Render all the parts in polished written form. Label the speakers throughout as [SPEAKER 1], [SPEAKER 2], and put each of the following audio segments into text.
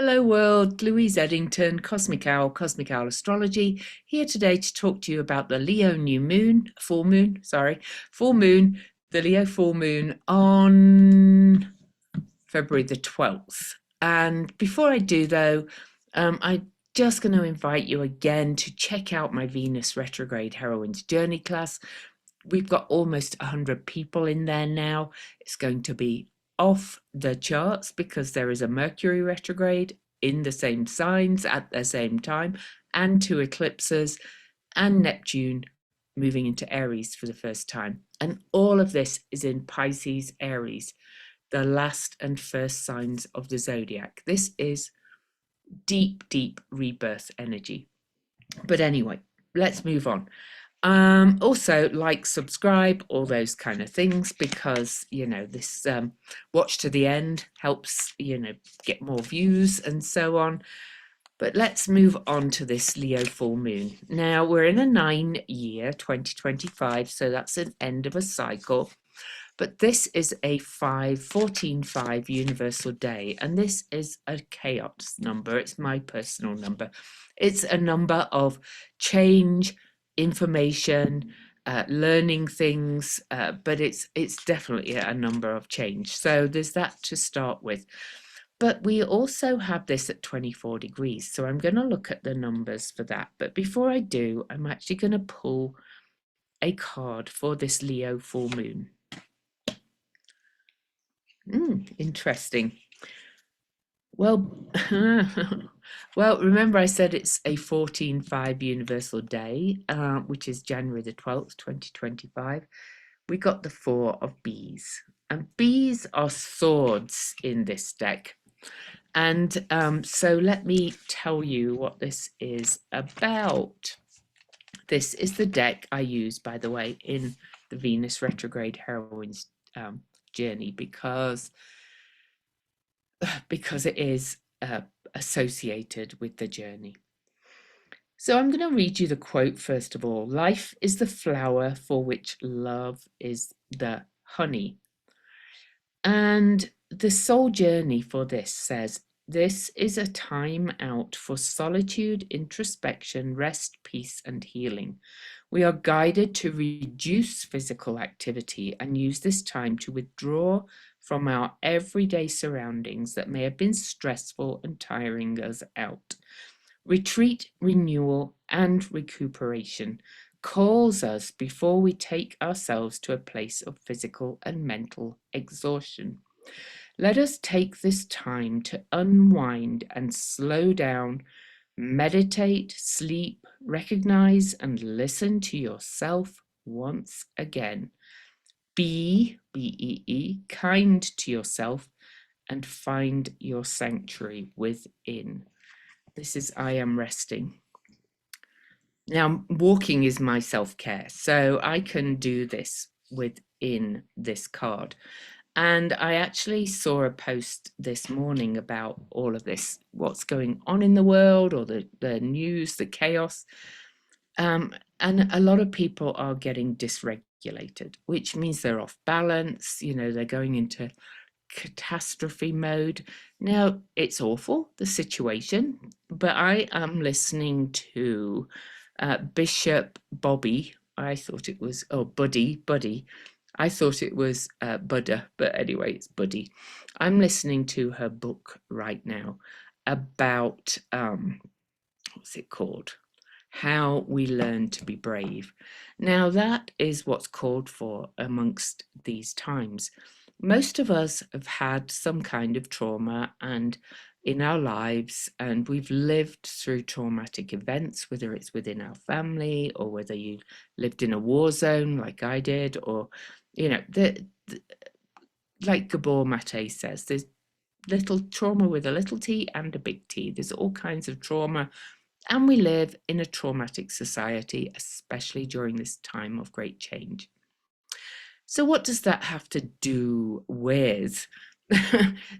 [SPEAKER 1] Hello world, Louise Edington, Cosmic Owl Astrology, here today to talk to you about the Leo full moon, the Leo full moon on February the 12th. And before I do though, I'm just going to invite you again to check out my Venus retrograde heroine's journey class. We've got almost 100 people in there now. It's going to be off the charts because there is a Mercury retrograde in the same signs at the same time, and two eclipses, and Neptune moving into Aries for the first time. And all of this is in Pisces, Aries, the last and first signs of the zodiac. This is deep, deep rebirth energy. But anyway, let's move on. Also, like, subscribe, all those kind of things, because this watch to the end helps get more views and so on. But let's move on to this Leo full moon. Now we're in a 9-year 2025, so that's an end of a cycle. But this is a 14/5 universal day, and this is a chaos number. It's my personal number. It's a number of change, information, learning things, but it's definitely a number of change. So there's that to start with. But we also have this at 24 degrees. So I'm going to look at the numbers for that. But before I do, I'm actually going to pull a card for this Leo full moon. Interesting. Well, well, remember I said it's a 14/5 universal day, which is January the 12th, 2025. We got the 4 of bees, and bees are swords in this deck. And so let me tell you what this is about. This is the deck I use, by the way, in the Venus retrograde heroine's journey, because it is associated with the journey. So I'm going to read you the quote first of all. Life is the flower for which love is the honey. And the soul journey for this says, this is a time out for solitude, introspection, rest, peace, and healing. We are guided to reduce physical activity and use this time to withdraw from our everyday surroundings that may have been stressful and tiring us out. Retreat, renewal, and recuperation calls us before we take ourselves to a place of physical and mental exhaustion. Let us take this time to unwind and slow down, meditate, sleep, recognize, and listen to yourself once again. Be, B-E-E, kind to yourself and find your sanctuary within. This is I am resting. Now, walking is my self-care, so I can do this within this card. And I actually saw a post this morning about all of this, what's going on in the world, or the news, the chaos. And a lot of people are getting dysregulated, which means they're off balance, they're going into catastrophe mode. Now, it's awful, the situation, but I am listening to Bishop Bobby. I thought it was, Buddy. I thought it was Buddha, but anyway, it's Buddy. I'm listening to her book right now about, what's it called? How we learn to be brave. Now, that is what's called for amongst these times. Most of us have had some kind of trauma and in our lives, and we've lived through traumatic events, whether it's within our family or whether you lived in a war zone like I did, or like Gabor Mate says, there's little trauma with a little t and a big T. There's all kinds of trauma, and we live in a traumatic society, especially during this time of great change. So what does that have to do with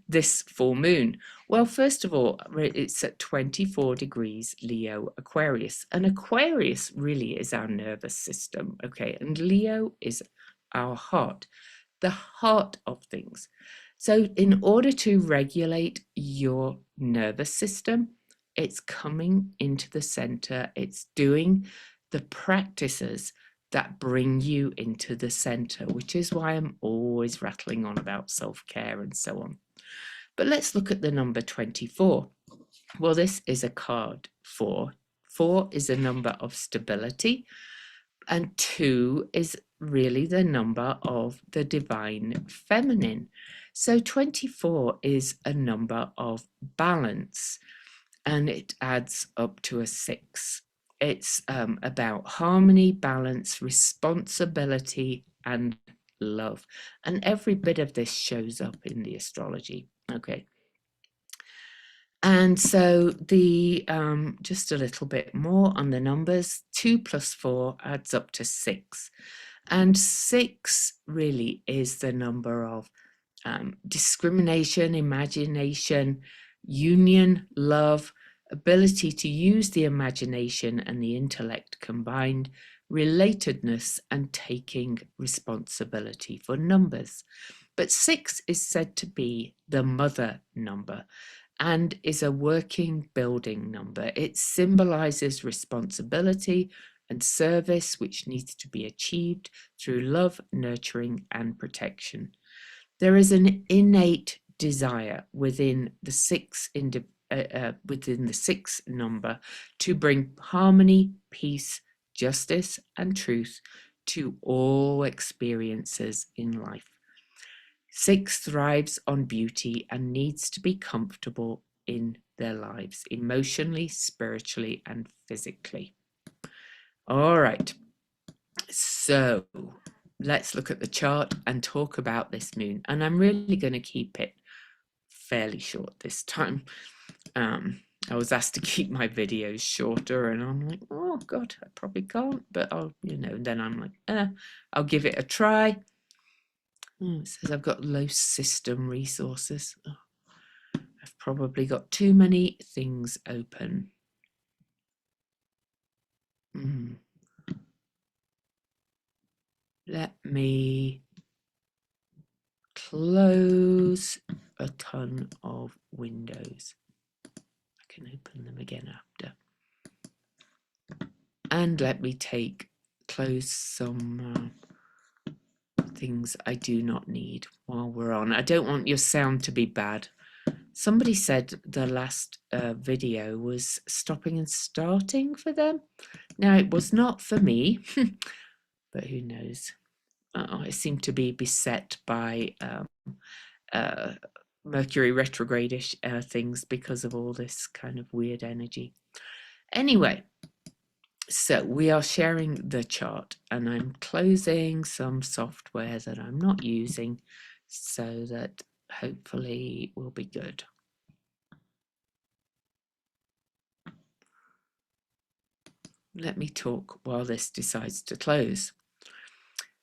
[SPEAKER 1] this full moon? Well, first of all, it's at 24 degrees Leo Aquarius, and Aquarius really is our nervous system, okay? And Leo is our heart, the heart of things. So in order to regulate your nervous system, it's coming into the center. It's doing the practices that bring you into the center, which is why I'm always rattling on about self-care and so on. But let's look at the number 24. Well, this is a card for 4 is a number of stability, and 2 is really the number of the divine feminine. So 24 is a number of balance, and it adds up to a 6. It's about harmony, balance, responsibility, and love. And every bit of this shows up in the astrology. Okay. And so the just a little bit more on the numbers. 2 plus 4 adds up to 6. And 6 really is the number of discrimination, imagination, union, love, ability to use the imagination and the intellect combined, relatedness, and taking responsibility for numbers. But 6 is said to be the mother number and is a working building number. It symbolizes responsibility and service, which needs to be achieved through love, nurturing, and protection. There is an innate desire within the 6 number to bring harmony, peace, justice, and truth to all experiences in life. 6 thrives on beauty and needs to be comfortable in their lives, emotionally, spiritually, and physically. All right, so let's look at the chart and talk about this moon. And I'm really going to keep it fairly short this time. I was asked to keep my videos shorter, and I'm like, oh God, I probably can't, but I'll, then I'm like, I'll give it a try. It says I've got low system resources. Oh, I've probably got too many things open. Let me close a ton of windows. I can open them again after. And let me close some things I do not need while we're on. I don't want your sound to be bad. Somebody said the last video was stopping and starting for them. Now, it was not for me, but who knows? I seem to be beset by Mercury retrograde-ish things because of all this kind of weird energy. Anyway, so we are sharing the chart, and I'm closing some software that I'm not using so that hopefully will be good. Let me talk while this decides to close.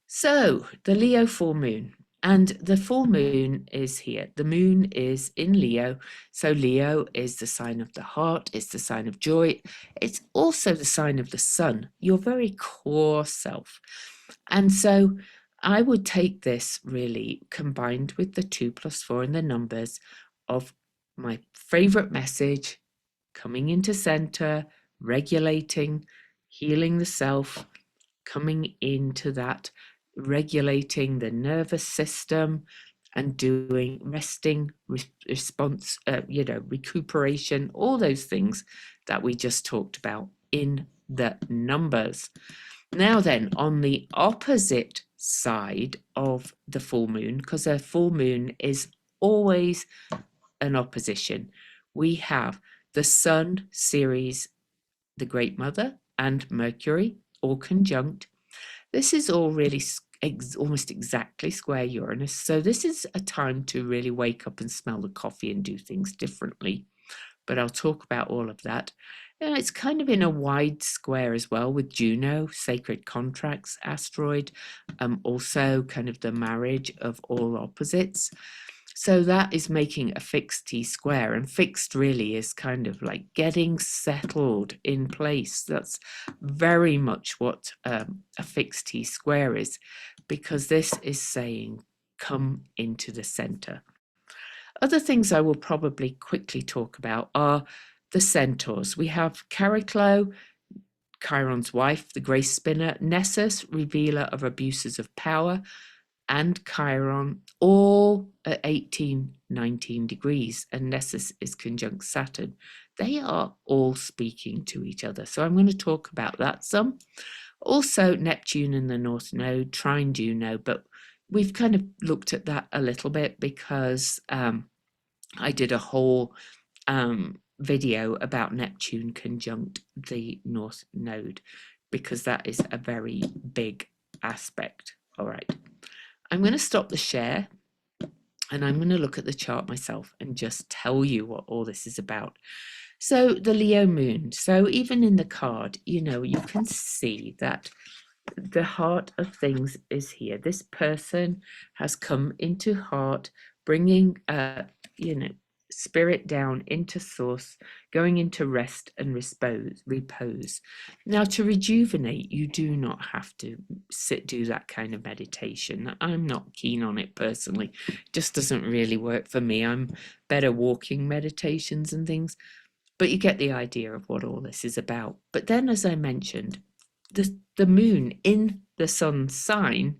[SPEAKER 1] So the Leo full moon, and the full moon is here. The moon is in Leo. So Leo is the sign of the heart. It's the sign of joy. It's also the sign of the sun, your very core self. And so I would take this really combined with the 2 plus 4 and the numbers of my favorite message, coming into center, regulating, healing the self, coming into that, regulating the nervous system and doing resting, response, recuperation, all those things that we just talked about in the numbers. Now then, on the opposite side of the full moon, because a full moon is always an opposition, we have the Sun, Ceres, the Great Mother, and Mercury, all conjunct. This is all really almost exactly square Uranus. So this is a time to really wake up and smell the coffee and do things differently. But I'll talk about all of that. And it's kind of in a wide square as well with Juno, sacred contracts, asteroid, also kind of the marriage of all opposites. So that is making a fixed T square, and fixed really is kind of like getting settled in place. That's very much what a fixed T square is, because this is saying come into the center. Other things I will probably quickly talk about are the Centaurs. We have Chariclo, Chiron's wife, the grace spinner, Nessus, revealer of abuses of power, and Chiron, all at 18, 19 degrees, and Nessus is conjunct Saturn. They are all speaking to each other. So I'm going to talk about that some. Also, Neptune in the North Node, trine Juno, but we've kind of looked at that a little bit because I did a whole video about Neptune conjunct the North Node, because that is a very big aspect. All right, I'm going to stop the share and I'm going to look at the chart myself and just tell you what all this is about. So the Leo moon, so even in the card, you know, you can see that the heart of things is here. This person has come into heart, bringing, you know, spirit down into source, going into rest and repose. Now, to rejuvenate, you do not have to do that kind of meditation. I'm not keen on it personally. It just doesn't really work for me. I'm better walking meditations and things, but you get the idea of what all this is about. But then, as I mentioned, the moon in the sun's sign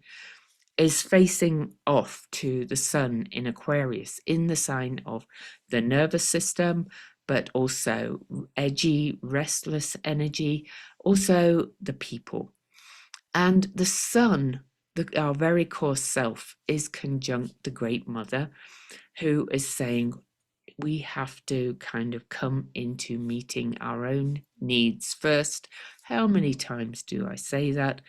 [SPEAKER 1] is facing off to the sun in Aquarius, in the sign of the nervous system, but also edgy, restless energy, also the people. And the sun, our very core self, is conjunct the Great Mother, who is saying, we have to kind of come into meeting our own needs first. How many times do I say that?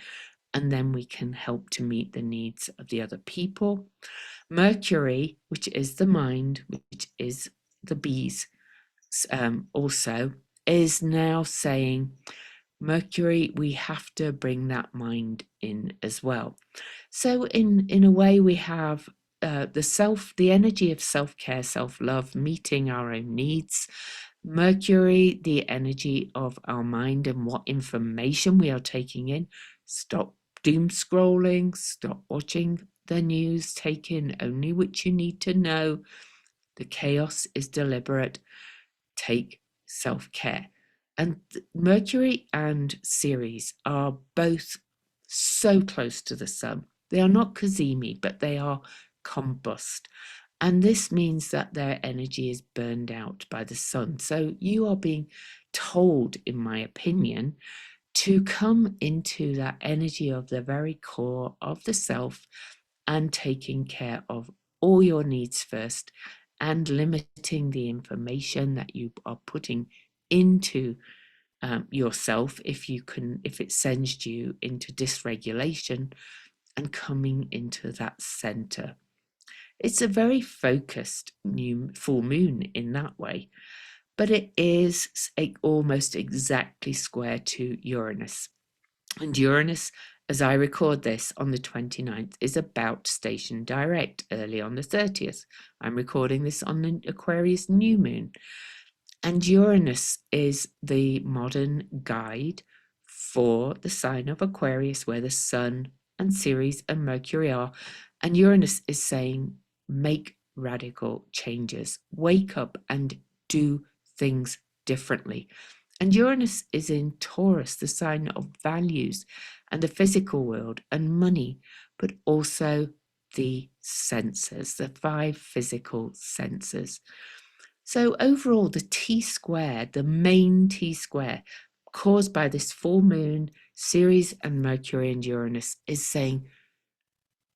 [SPEAKER 1] And then we can help to meet the needs of the other people. Mercury, which is the mind, which is the bees, also is now saying, Mercury, we have to bring that mind in as well. So in a way, we have the energy of self-care, self-love, meeting our own needs. Mercury, the energy of our mind and what information we are taking in. Stop doom scrolling, stop watching the news, take in only what you need to know. The chaos is deliberate. Take self-care. And Mercury and Ceres are both so close to the sun. They are not cazimi, but they are combust. And this means that their energy is burned out by the sun. So you are being told, in my opinion, to come into that energy of the very core of the self and taking care of all your needs first and limiting the information that you are putting into yourself if it sends you into dysregulation, and coming into that center. It's a very focused new full moon in that way, but it is almost exactly square to Uranus. And Uranus, as I record this on the 29th, is about station direct early on the 30th. I'm recording this on the Aquarius new moon. And Uranus is the modern guide for the sign of Aquarius, where the sun and Ceres and Mercury are. And Uranus is saying, make radical changes, wake up and do things differently. And Uranus is in Taurus, the sign of values and the physical world and money, but also the senses, the 5 physical senses. So overall, the T-square, the main T-square, caused by this full moon, Ceres and Mercury and Uranus, is saying,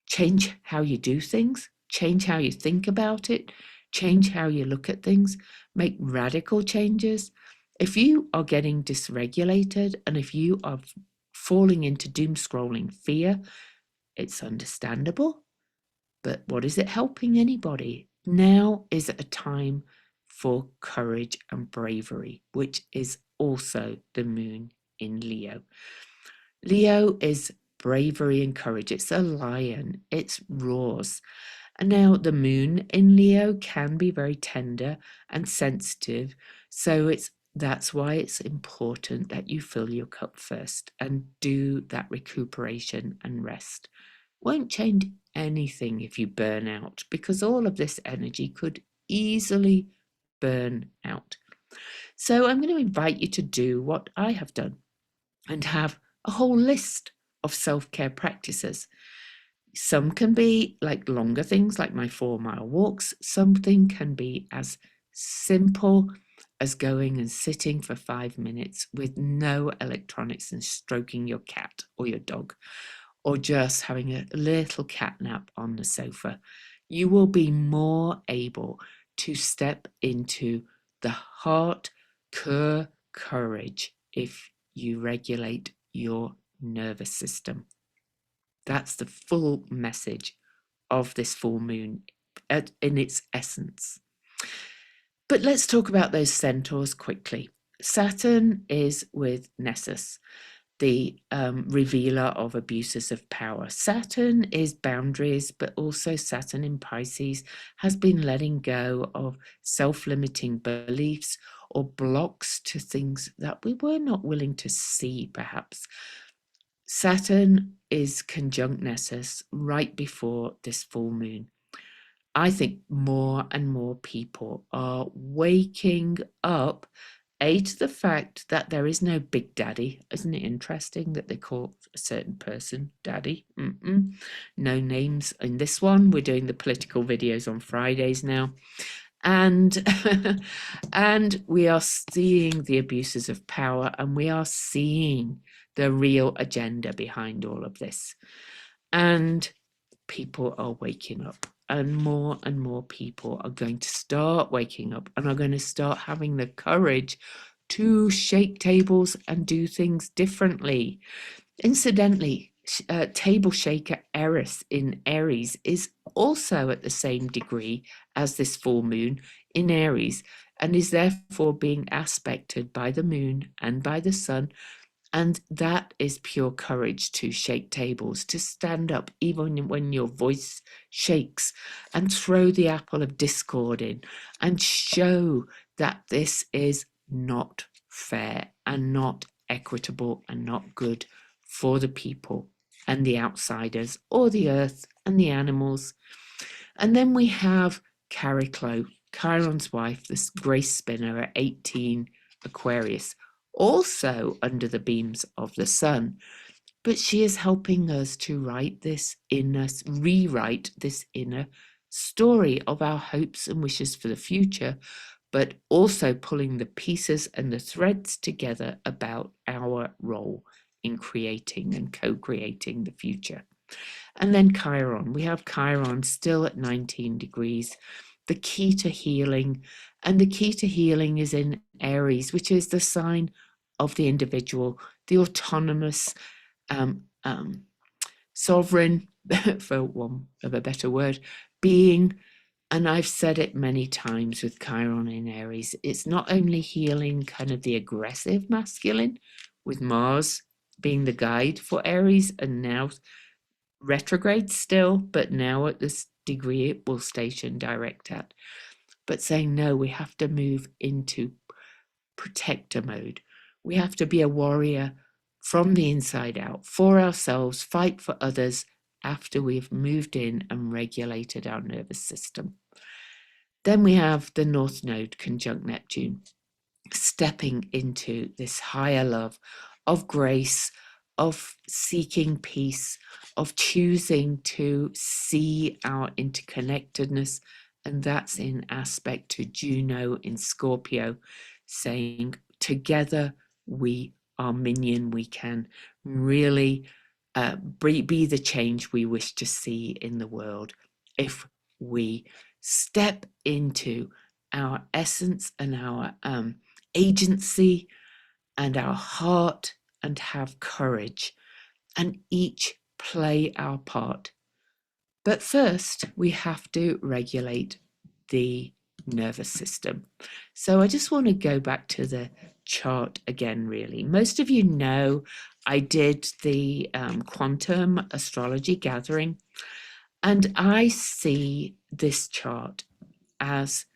[SPEAKER 1] change how you do things, change how you think about it, change how you look at things, make radical changes. If you are getting dysregulated and if you are falling into doom scrolling fear, it's understandable, but what is it helping anybody? Now is a time for courage and bravery, which is also the moon in Leo. Leo is bravery and courage. It's a lion. It roars. And now the moon in Leo can be very tender and sensitive. So that's why it's important that you fill your cup first and do that recuperation and rest. Won't change anything if you burn out, because all of this energy could easily burn out. So I'm going to invite you to do what I have done and have a whole list of self-care practices. Some can be like longer things like my 4-mile walks. Something can be as simple as going and sitting for 5 minutes with no electronics and stroking your cat or your dog, or just having a little cat nap on the sofa. You will be more able to step into the heart core courage if you regulate your nervous system. That's the full message of this full moon in its essence. But let's talk about those centaurs quickly. Saturn is with Nessus, the revealer of abuses of power. Saturn is boundaries, but also Saturn in Pisces has been letting go of self-limiting beliefs or blocks to things that we were not willing to see, perhaps. Saturn is conjunct Nessus right before this full moon. I think more and more people are waking up, to the fact that there is no big daddy. Isn't it interesting that they call a certain person daddy? No names in this one. We're doing the political videos on Fridays now. And and we are seeing the abuses of power, and we are seeing the real agenda behind all of this. And people are waking up, and more people are going to start waking up and are going to start having the courage to shake tables and do things differently. Incidentally, table shaker Eris in Aries is also at the same degree as this full moon in Aries, and is therefore being aspected by the moon and by the sun. And that is pure courage, to shake tables, to stand up even when your voice shakes, and throw the apple of discord in and show that this is not fair and not equitable and not good for the people and the outsiders, or the earth and the animals. And then we have Chariclo, Chiron's wife, this grace spinner at 18 Aquarius, also under the beams of the sun. But she is helping us to rewrite this inner story of our hopes and wishes for the future, but also pulling the pieces and the threads together about our role in creating and co-creating the future. And then Chiron, we have Chiron still at 19 degrees, the key to healing. And the key to healing is in Aries, which is the sign of the individual, the autonomous, sovereign, for want of a better word, being. And I've said it many times with Chiron in Aries, it's not only healing kind of the aggressive masculine, with Mars being the guide for Aries, and now retrograde still, but now at this degree it will station direct at, but saying no, we have to move into protector mode. We have to be a warrior from the inside out, for ourselves, fight for others after we've moved in and regulated our nervous system. Then we have the North Node conjunct Neptune, stepping into this higher love of grace, of seeking peace, of choosing to see our interconnectedness. And that's in aspect to Juno in Scorpio, saying together we are minion. We can really be the change we wish to see in the world if we step into our essence and our agency and our heart, and have courage, and each play our part. But first, we have to regulate the nervous system. So I just want to go back to the chart again, really. Most of you know I did the quantum astrology gathering, and I see this chart as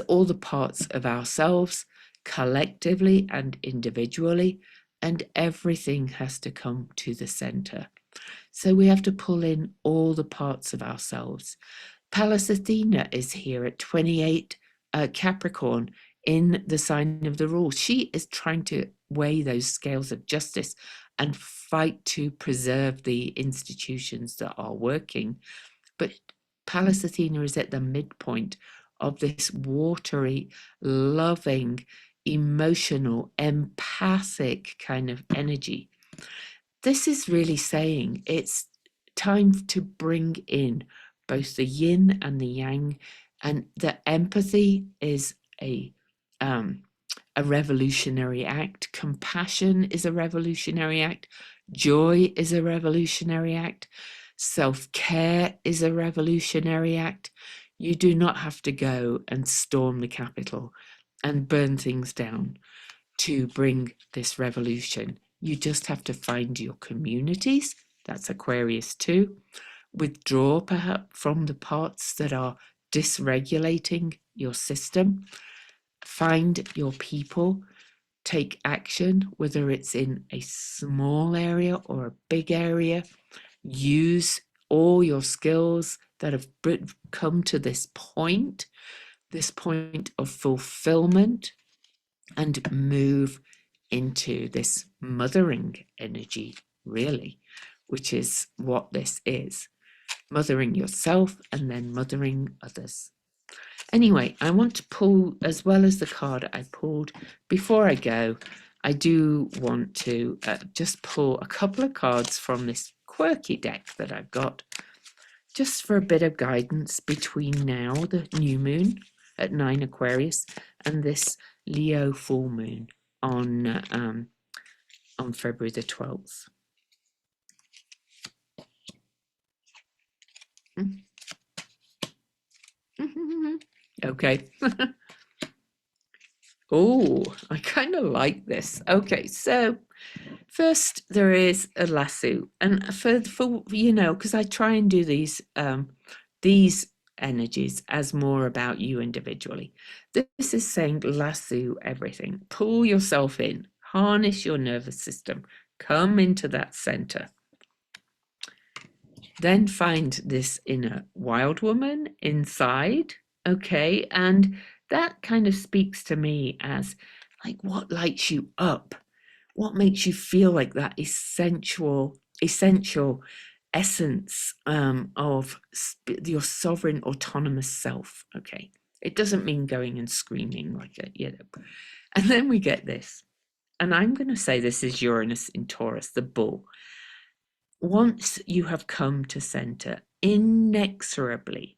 [SPEAKER 1] all the parts of ourselves, collectively and individually, and everything has to come to the center. So we have to pull in all the parts of ourselves. Pallas Athena is here at 28 Capricorn in the sign of the Rule. She is trying to weigh those scales of justice and fight to preserve the institutions that are working. But Pallas Athena is at the midpoint of this watery, loving, emotional, empathic kind of energy. This is really saying it's time to bring in both the yin and the yang, and the empathy is a revolutionary act. Compassion is a revolutionary act. Joy is a revolutionary act. Self-care is a revolutionary act. You do not have to go and storm the Capitol and burn things down to bring this revolution. You just have to find your communities. That's Aquarius too. Withdraw perhaps from the parts that are dysregulating your system. Find your people. Take action, whether it's in a small area or a big area. Use all your skills that have come to this point of fulfillment, and move into this mothering energy, really, which is what this is. Mothering yourself and then mothering others. Anyway, I want to pull, as well as the card I pulled, before I go, I do want to just pull a couple of cards from this quirky deck that I've got, just for a bit of guidance between now, the new moon at 9 Aquarius, and this Leo full moon on February the 12th. Okay. Oh, I kind of like this. Okay, so first there is a lasso, and for you know, because I try and do these energies as more about you individually. This is saying lasso everything. Pull yourself in, harness your nervous system, come into that center. Then find this inner wild woman inside, okay? And that kind of speaks to me as like what lights you up, what makes you feel like that essential essence of your sovereign autonomous self. Okay, it doesn't mean going and screaming like a, you know. And then we get this, and I'm going to say this is Uranus in Taurus, the bull. Once you have come to center, inexorably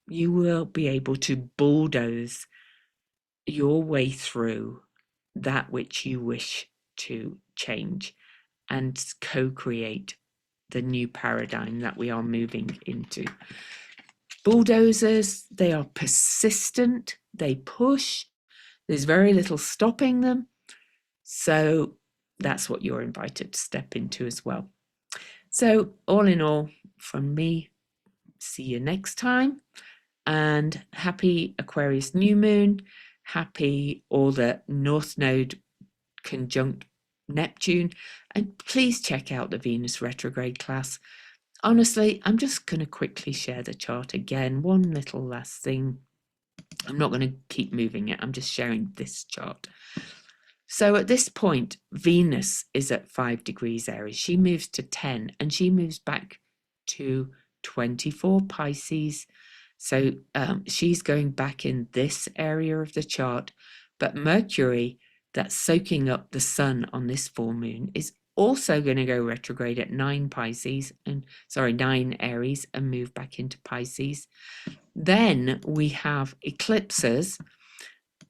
[SPEAKER 1] you will be able to bulldoze your way through that which you wish to change and co-create the new paradigm that we are moving into. Bulldozers, they are persistent, they push, there's very little stopping them. So that's what you're invited to step into as well. So all in all, from me, see you next time, and happy Aquarius new moon, happy all the North Node conjunct Neptune, and please check out the Venus retrograde class. Honestly, I'm just going to quickly share the chart again. One little last thing. I'm not going to keep moving it. I'm just sharing this chart. So at this point, Venus is at 5 degrees Aries. She moves to 10 and she moves back to 24 Pisces. So she's going back in this area of the chart. But Mercury, that's soaking up the sun on this full moon, is also going to go retrograde at 9 Aries and move back into Pisces. Then we have eclipses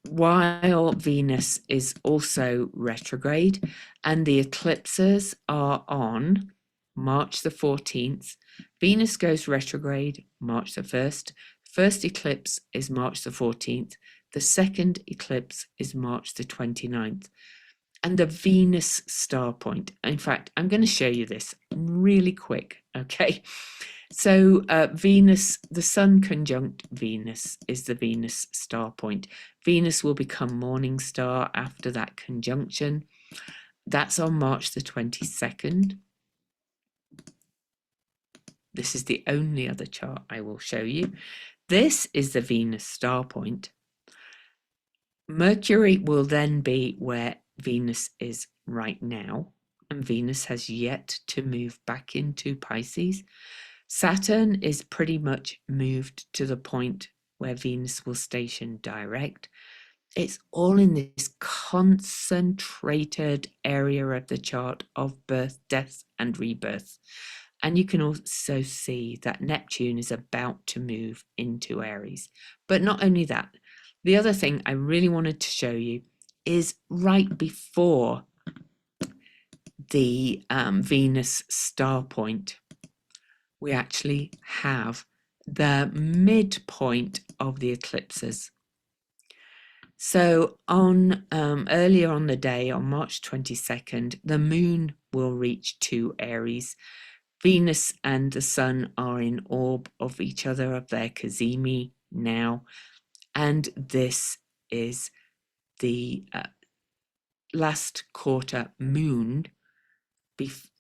[SPEAKER 1] while Venus is also retrograde, and the eclipses are on March the 14th. Venus goes retrograde March the 1st. First eclipse is March the 14th. The second eclipse is March the 29th. And the Venus star point, in fact, I'm going to show you this really quick, okay? So Venus, the Sun conjunct Venus is the Venus star point. Venus will become morning star after that conjunction. That's on March the 22nd. This is the only other chart I will show you. This is the Venus star point. Mercury will then be where Venus is right now, and Venus has yet to move back into Pisces. Saturn is pretty much moved to the point where Venus will station direct. It's all in this concentrated area of the chart of birth, death, and rebirth. And you can also see that Neptune is about to move into Aries. But not only that, the other thing I really wanted to show you is right before the Venus star point, we actually have the midpoint of the eclipses. So on earlier on the day, on March 22nd, the moon will reach to Aries. Venus and the sun are in orb of each other, of their cazimi now, and this is the last quarter moon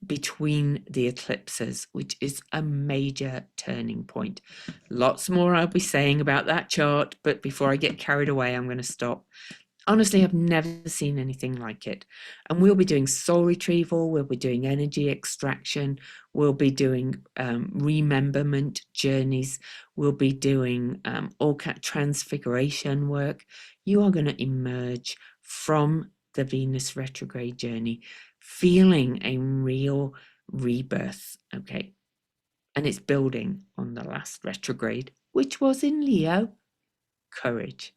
[SPEAKER 1] between the eclipses, which is a major turning point. Lots more I'll be saying about that chart, but before I get carried away, I'm going to stop. Honestly, I've never seen anything like it. And we'll be doing soul retrieval, we'll be doing energy extraction, we'll be doing rememberment journeys, we'll be doing all transfiguration work. You are going to emerge from the Venus retrograde journey feeling a real rebirth, okay? And it's building on the last retrograde, which was in Leo, courage.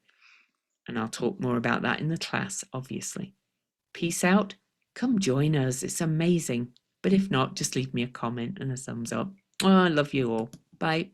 [SPEAKER 1] And I'll talk more about that in the class, obviously. Peace out. Come join us. It's amazing. But if not, just leave me a comment and a thumbs up. Oh, I love you all. Bye.